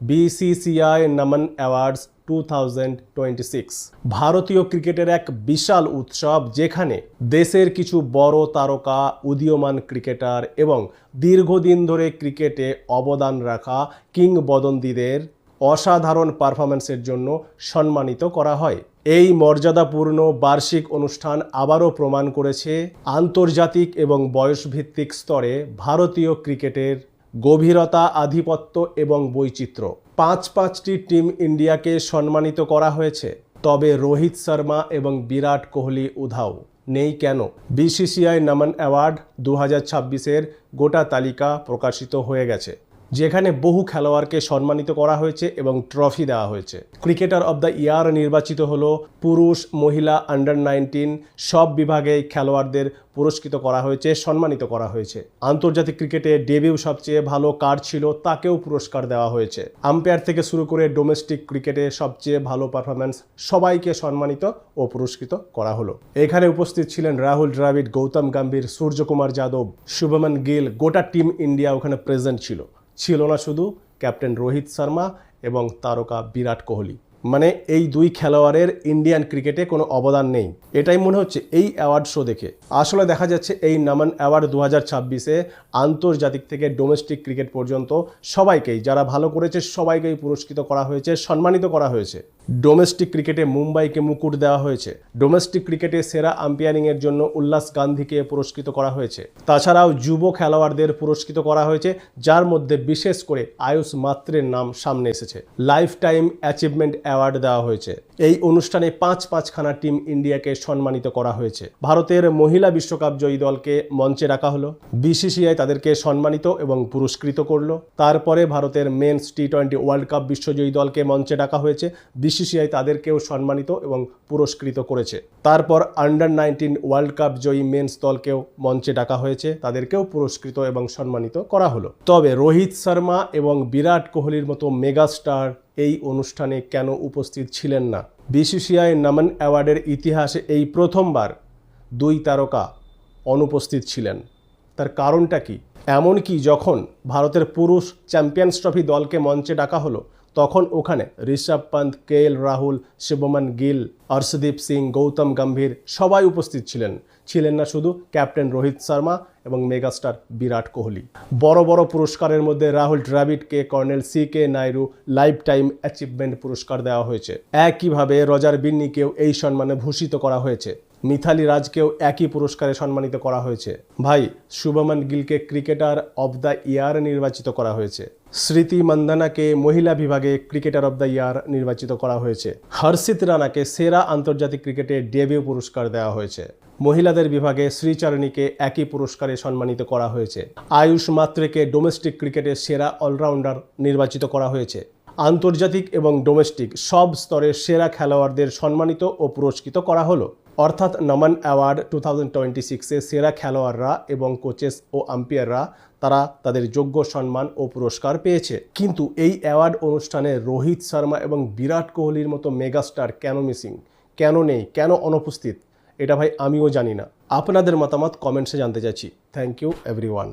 BCCI নমন awards 2026 ভারতীয় ক্রিকেটের এক বিশাল উৎসব, যেখানে দেশের কিছু বড় তারকা, উদীয়মান ক্রিকেটার এবং দীর্ঘদিন ধরে ক্রিকেটে অবদান রাখা কিংবদন্তিদের অসাধারণ পারফরম্যান্সের জন্য সম্মানিত করা হয়। এই মর্যাদাপূর্ণ বার্ষিক অনুষ্ঠান আবারও প্রমাণ করেছে আন্তর্জাতিক এবং বয়সভিত্তিক স্তরে ভারতীয় ক্রিকেটের গভীরতা, আধিপত্য এবং বৈচিত্র্য। পাঁচটি টিম ইন্ডিয়াকে সম্মানিত করা হয়েছে, তবে রোহিত শর্মা এবং বিরাট কোহলি উধাও। নেই কেন? বিসিসিআই নমন অ্যাওয়ার্ড 2026-এর গোটা তালিকা প্রকাশিত হয়ে গেছে, যেখানে বহু খেলোয়াড়কে সম্মানিত করা হয়েছে এবং ট্রফি দেওয়া হয়েছে। ক্রিকেটার অব দ্য ইয়ার নির্বাচিত হলো। পুরুষ, মহিলা, আন্ডার 19 সব বিভাগেই খেলোয়াড়দের পুরস্কৃত করা হয়েছে, সম্মানিত করা হয়েছে। আন্তর্জাতিক ক্রিকেটে ডেবিউ সবচেয়ে ভালো কার ছিল, তাকেও পুরস্কার দেওয়া হয়েছে। আম্পায়ার থেকে শুরু করে ডোমেস্টিক ক্রিকেটে সবচেয়ে ভালো পারফরম্যান্স সবাইকে সম্মানিত ও পুরস্কৃত করা হলো। এখানে উপস্থিত ছিলেন রাহুল দ্রাবিড়, গৌতম গম্ভীর, সূর্যকুমার যাদব, শুভমন গিল। গোটা টিম ইন্ডিয়া ওখানে প্রেজেন্ট ছিল না শুধু ক্যাপ্টেন রোহিত শর্মা এবং তারকা বিরাট কোহলি। মানে এই দুই খেলোয়াড়ের ইন্ডিয়ান ক্রিকেটে কোনো অবদান নেই, এটাই মনে হচ্ছে এই অ্যাওয়ার্ড শো দেখে। আসলে দেখা যাচ্ছে এই নমন অ্যাওয়ার্ড 2026-এ আন্তর্জাতিক থেকে ডোমেস্টিক ক্রিকেট পর্যন্ত সবাইকেই, যারা ভালো করেছে সবাইকেই পুরস্কৃত করা হয়েছে, সম্মানিত করা হয়েছে। ডোমেস্টিক ক্রিকেটে মুম্বাইকে মুকুট দেওয়া হয়েছে। ডোমেস্টিক ক্রিকেটে সেরা আম্পায়ারিংয়ের জন্য উল্লাস গান্ধীকে পুরস্কৃত করা হয়েছে। তাছাড়াও যুব খেলোয়াড়দের পুরস্কৃত করা হয়েছে, যার মধ্যে বিশেষ করে আয়ুষ মাত্রের নাম সামনে এসেছে। লাইফ টাইম অ্যাচিভমেন্ট অ্যাওয়ার্ড দেওয়া হয়েছে। এই অনুষ্ঠানে পাঁচখানা টিম ইন্ডিয়াকে সম্মানিত করা হয়েছে। ভারতের মহিলা বিশ্বকাপ জয়ী দলকে মঞ্চে রাখা হলো। বিসিসিআই তাদেরকে সম্মানিত এবং পুরস্কৃত করলো। তারপরে ভারতের মেন্স টি20 ওয়ার্ল্ড কাপ বিশ্বজয়ী দলকে মঞ্চে ডাকা হয়েছে। বিসিসিআই তাদেরকেও সম্মানিত এবং পুরস্কৃত করেছে। তারপর আন্ডার 19 ওয়ার্ল্ড কাপ জয়ী মেন্স দলকেও মঞ্চে ডাকা হয়েছে, তাদেরকেও পুরস্কৃত এবং সম্মানিত করা হলো। তবে রোহিত শর্মা এবং বিরাট কোহলির মতো মেগাস্টার এই অনুষ্ঠানে কেন উপস্থিত ছিলেন না? বিসিসিআই নমন অ্যাওয়ার্ডের ইতিহাসে এই প্রথমবার দুই তারকা অনুপস্থিত ছিলেন। তার কারণটা কি? এমনকি যখন ভারতের পুরুষ চ্যাম্পিয়ন্স ট্রফি দলকে মঞ্চে ডাকা হলো, তখন ওখানে ঋষভ পন্থ, কেএল রাহুল, শুভমন গিল, অর্শদীপ সিং, গৌতম গম্ভীর সবাই উপস্থিত ছিলেন না শুধু ক্যাপ্টেন রোহিত শর্মা এবং মেগাস্টার বিরাট কোহলি। বড় পুরস্কারের মধ্যে রাহুল দ্রাবিড়কে colonel C K. Naidu life time achievement পুরস্কার দেওয়া হয়েছে। একইভাবে রজার বিন্নিকেও এই সম্মানে ভূষিত করা হয়েছে। মিথালি রাজকেও একই পুরস্কারে সম্মানিত করা হয়েছে। ভাই, শুভমন গিলকে ক্রিকেটার অব দ্য ইয়ার নির্বাচিত করা হয়েছে। স্মৃতি মান্ধানাকে মহিলা বিভাগে ক্রিকেটার অব দ্য ইয়ার নির্বাচিত করা হয়েছে। হর্ষিত রানাকে সেরা আন্তর্জাতিক ক্রিকেটে ডেবিউ পুরস্কার দেওয়া হয়েছে। মহিলাদের বিভাগে শ্রীচরণীকে একই পুরস্কারে সম্মানিত করা হয়েছে। আয়ুষ মাত্রেকে ডোমেস্টিক ক্রিকেটের সেরা অলরাউন্ডার নির্বাচিত করা হয়েছে। আন্তর্জাতিক এবং ডোমেস্টিক সব স্তরের সেরা খেলোয়াড়দের সম্মানিত ও পুরস্কৃত করা হলো। অর্থাৎ নমন অ্যাওয়ার্ড 2026-এ সেরা খেলোয়াড়রা এবং কোচেস ও আম্পায়াররা তারা তাদের যোগ্য সম্মান ও পুরস্কার পেয়েছে। কিন্তু এই অ্যাওয়ার্ড অনুষ্ঠানে রোহিত শর্মা এবং বিরাট কোহলির মতো মেগাস্টার কেন মিসিং, কেন নেই, কেন অনুপস্থিত? এটা ভাই আমিও জানি না। আপনাদের মতামত কমেন্টসে জানতে চাইছি। Thank you everyone.